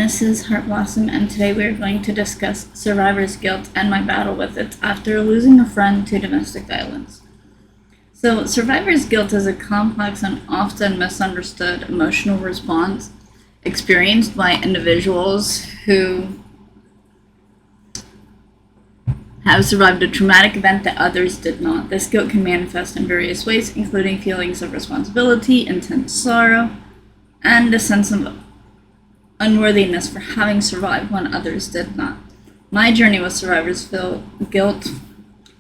Mrs. Heartblossom, and today we are going to discuss survivor's guilt and my battle with it after losing a friend to domestic violence. So, survivor's guilt is a complex and often misunderstood emotional response experienced by individuals who have survived a traumatic event that others did not. This guilt can manifest in various ways, including feelings of responsibility, intense sorrow, and a sense of unworthiness for having survived when others did not. My journey with survivor's guilt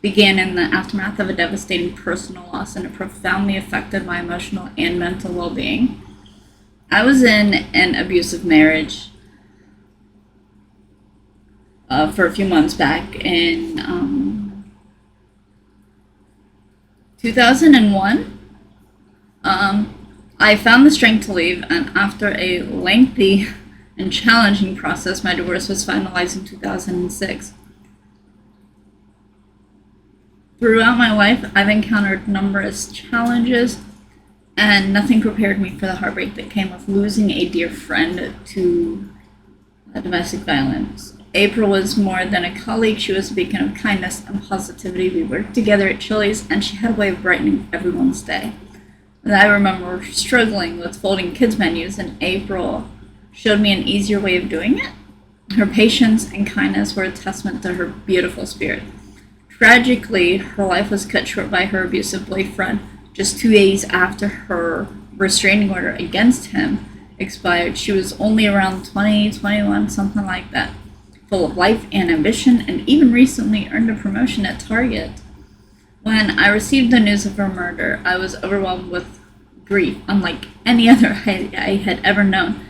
began in the aftermath of a devastating personal loss, and it profoundly affected my emotional and mental well-being. I was in an abusive marriage for a few months back in 2001. I found the strength to leave, and after a lengthy and challenging process, my divorce was finalized in 2006. Throughout my life, I've encountered numerous challenges, and nothing prepared me for the heartbreak that came with losing a dear friend to domestic violence. April was more than a colleague. She was a beacon of kindness and positivity. We worked together at Chili's, and she had a way of brightening everyone's day. And I remember struggling with folding kids' menus, and April showed me an easier way of doing it. Her patience and kindness were a testament to her beautiful spirit. Tragically, her life was cut short by her abusive boyfriend just 2 days after her restraining order against him expired. She was only around 20, 21, something like that, full of life and ambition, and even recently earned a promotion at Target. When I received the news of her murder, I was overwhelmed with grief, unlike any other I had ever known.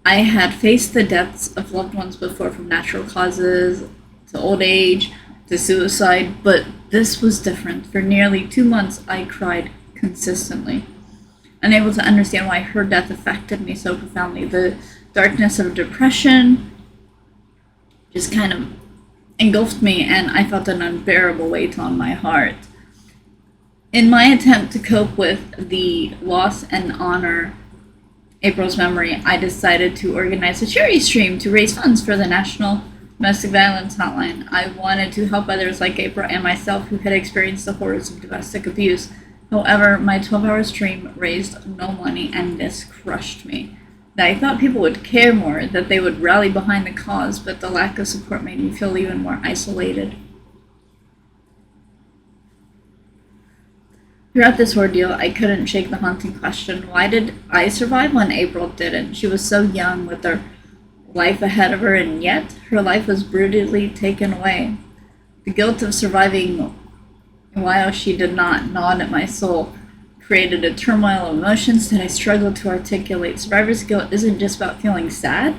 I had faced the deaths of loved ones before, from natural causes to old age to suicide, but this was different. For nearly 2 months, I cried consistently, unable to understand why her death affected me so profoundly. The darkness of depression just kind of engulfed me, and I felt an unbearable weight on my heart. In my attempt to cope with the loss and honor April's memory, I decided to organize a charity stream to raise funds for the National Domestic Violence Hotline. I wanted to help others like April and myself who had experienced the horrors of domestic abuse. However, my 12-hour stream raised no money, and this crushed me. I thought people would care more, that they would rally behind the cause, but the lack of support made me feel even more isolated. Throughout this ordeal, I couldn't shake the haunting question: why did I survive when April didn't? She was so young, with her life ahead of her, and yet her life was brutally taken away. The guilt of surviving while she did not gnawed at my soul, created a turmoil of emotions that I struggled to articulate. Survivor's guilt isn't just about feeling sad,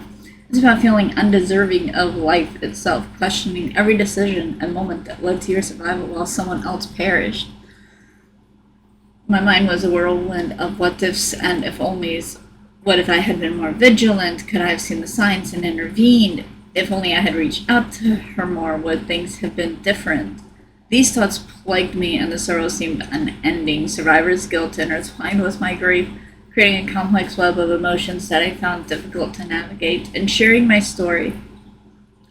it's about feeling undeserving of life itself, questioning every decision and moment that led to your survival while someone else perished. My mind was a whirlwind of what ifs and if onlys. What if I had been more vigilant? Could I have seen the signs and intervened? If only I had reached out to her more, would things have been different? These thoughts plagued me, and the sorrow seemed unending. Survivor's guilt intertwined with my grief, creating a complex web of emotions that I found difficult to navigate. In sharing my story,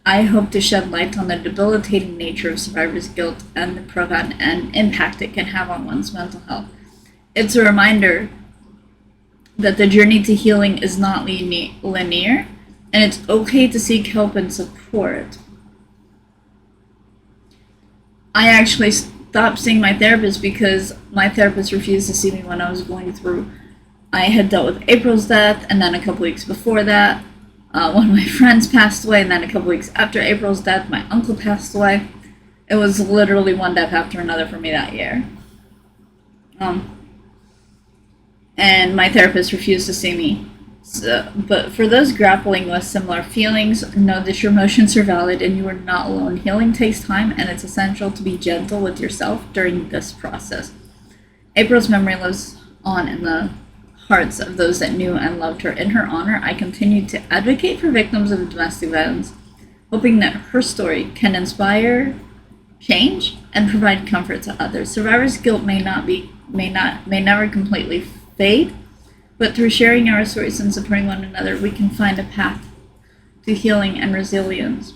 I hope to shed light on the debilitating nature of survivor's guilt and the profound impact it can have on one's mental health. It's a reminder that the journey to healing is not linear, and it's okay to seek help and support. I actually stopped seeing my therapist because my therapist refused to see me when I was going through. I had dealt with April's death, and then a couple weeks before that, one of my friends passed away, and then a couple weeks after April's death, my uncle passed away. It was literally one death after another for me that year. And my therapist refused to see me. But for those grappling with similar feelings, know that your emotions are valid and you are not alone. Healing takes time, and it's essential to be gentle with yourself during this process. April's memory lives on in the hearts of those that knew and loved her. In her honor, I continue to advocate for victims of domestic violence, hoping that her story can inspire change and provide comfort to others. Survivor's guilt may never completely fade, but through sharing our stories and supporting one another, we can find a path to healing and resilience.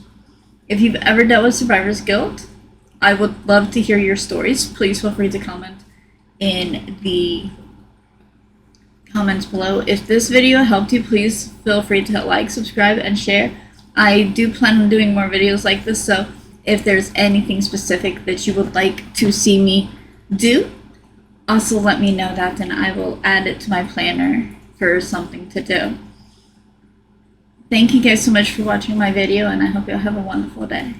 If you've ever dealt with survivor's guilt, I would love to hear your stories. Please feel free to comment in the comments below. If this video helped you, please feel free to hit like, subscribe, and share. I do plan on doing more videos like this, so if there's anything specific that you would like to see me do, also let me know that, and I will add it to my planner for something to do. Thank you guys so much for watching my video, and I hope you'll have a wonderful day.